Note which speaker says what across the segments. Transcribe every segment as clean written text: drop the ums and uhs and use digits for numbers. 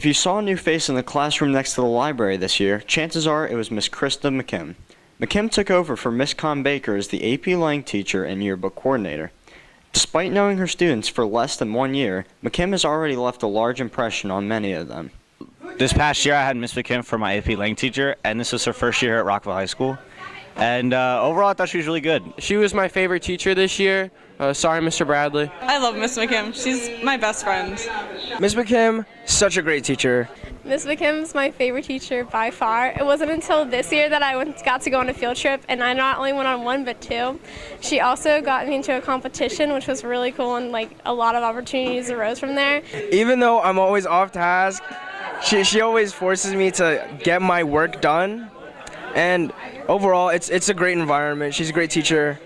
Speaker 1: If you saw a new face in the classroom next to the library this year, chances are it was Miss Krista Mckim. Mckim took over for Miss Con Baker as the AP Lang teacher and yearbook coordinator. Despite knowing her students for less than 1 year, Mckim has already left a large impression on many of them.
Speaker 2: This past year I had Miss Mckim for my AP Lang teacher, and this was her first year at Rockville High School. And overall I thought she was really good.
Speaker 3: She was my favorite teacher this year. Sorry, Mr. Bradley.
Speaker 4: I love Miss McKim. She's my best friend.
Speaker 5: Miss McKim, such a great teacher.
Speaker 6: Miss McKim's my favorite teacher by far. It wasn't until this year that I got to go on a field trip, and I not only went on one but two. She also got me into a competition, which was really cool, and a lot of opportunities arose from there.
Speaker 5: Even though I'm always off task, she always forces me to get my work done. And overall, it's a great environment. She's a great teacher.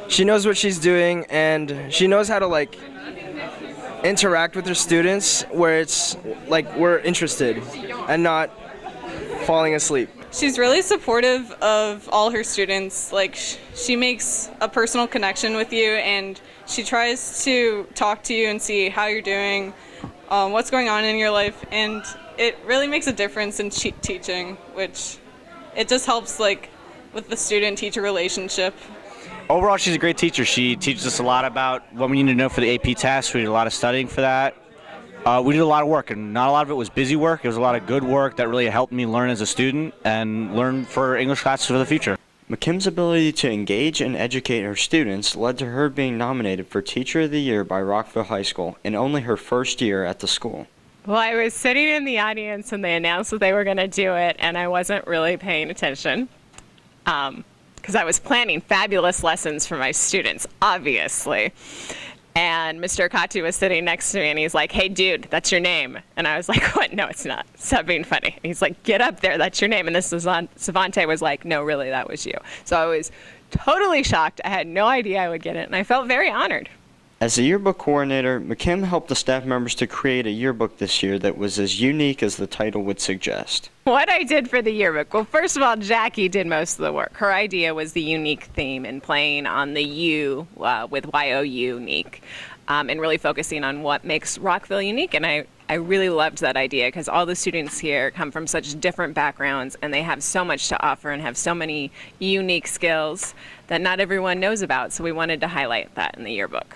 Speaker 5: She knows what she's doing, and she knows how to interact with her students where it's we're interested and not falling asleep.
Speaker 4: She's really supportive of all her students. She makes a personal connection with you, and she tries to talk to you and see how you're doing, what's going on in your life, and it really makes a difference in teaching, which it just helps with the student-teacher relationship.
Speaker 2: Overall, she's a great teacher. She teaches us a lot about what we need to know for the AP test. We did a lot of studying for that. We did a lot of work, and not a lot of it was busy work. It was a lot of good work that really helped me learn as a student and learn for English classes for the future.
Speaker 1: McKim's ability to engage and educate her students led to her being nominated for Teacher of the Year by Rockville High School in only her first year at the school.
Speaker 7: Well, I was sitting in the audience and they announced that they were going to do it, and I wasn't really paying attention. Because I was planning fabulous lessons for my students, obviously. And Mr. Akatu was sitting next to me, and he's like, "Hey, dude, that's your name." And I was like, "What? No, it's not. Stop being funny." And he's like, "Get up there, that's your name." And this was on, Savante was like, "No, really, that was you." So I was totally shocked. I had no idea I would get it, and I felt very honored.
Speaker 1: As the yearbook coordinator, Mckim helped the staff members to create a yearbook this year that was as unique as the title would suggest.
Speaker 7: What I did for the yearbook, well, first of all, Jackie did most of the work. Her idea was the unique theme and playing on the U with YOU, unique, and really focusing on what makes Rockville unique. And I really loved that idea because all the students here come from such different backgrounds, and they have so much to offer and have so many unique skills that not everyone knows about. So we wanted to highlight that in the yearbook.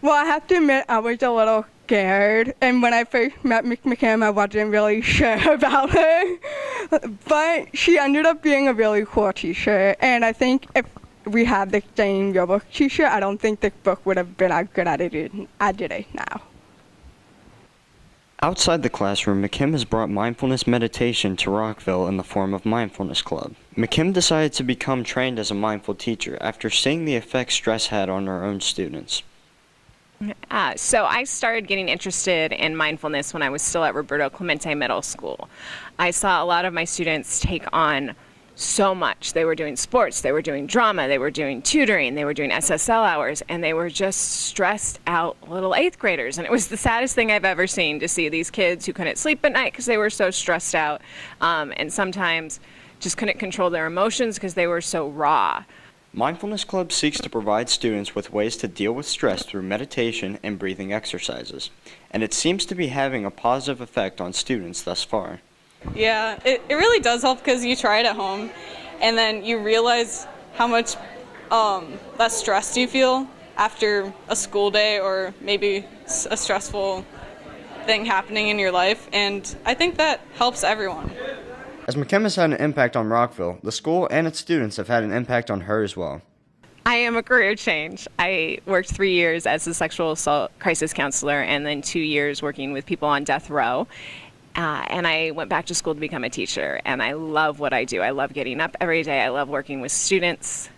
Speaker 8: Well, I have to admit, I was a little scared, and when I first met Miss McKim, I wasn't really sure about her, but she ended up being a really cool teacher, and I think if we had the same yearbook teacher, I don't think this book would have been as good as it is now.
Speaker 1: Outside the classroom, Mckim has brought mindfulness meditation to Rockville in the form of Mindfulness Club. Mckim decided to become trained as a mindful teacher after seeing the effect stress had on her own students.
Speaker 7: So I started getting interested in mindfulness when I was still at Roberto Clemente Middle School. I saw a lot of my students take on so much. They were doing sports, they were doing drama, they were doing tutoring, they were doing SSL hours, and they were just stressed out little 8th graders. And it was the saddest thing I've ever seen to see these kids who couldn't sleep at night because they were so stressed out, and sometimes just couldn't control their emotions because they were so raw.
Speaker 1: Mindfulness Club seeks to provide students with ways to deal with stress through meditation and breathing exercises, and it seems to be having a positive effect on students thus far.
Speaker 4: Yeah, it really does help because you try it at home, and then you realize how much less stressed you feel after a school day or maybe a stressful thing happening in your life, and I think that helps everyone.
Speaker 1: As Mckim has had an impact on Rockville, the school and its students have had an impact on her as well.
Speaker 7: I am a career change. I worked 3 years as a sexual assault crisis counselor and then 2 years working with people on death row. And I went back to school to become a teacher, and I love what I do. I love getting up every day. I love working with students.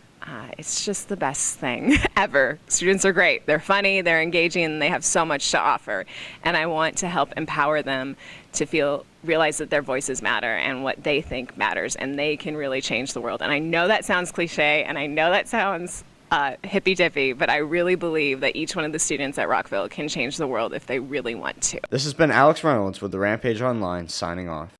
Speaker 7: It's just the best thing ever. Students are great. They're funny, they're engaging, and they have so much to offer. And I want to help empower them to realize that their voices matter and what they think matters, and they can really change the world. And I know that sounds cliche, and I know that sounds hippy-dippy, but I really believe that each one of the students at Rockville can change the world if they really want to.
Speaker 1: This has been Alex Reynolds with the Rampage Online, signing off.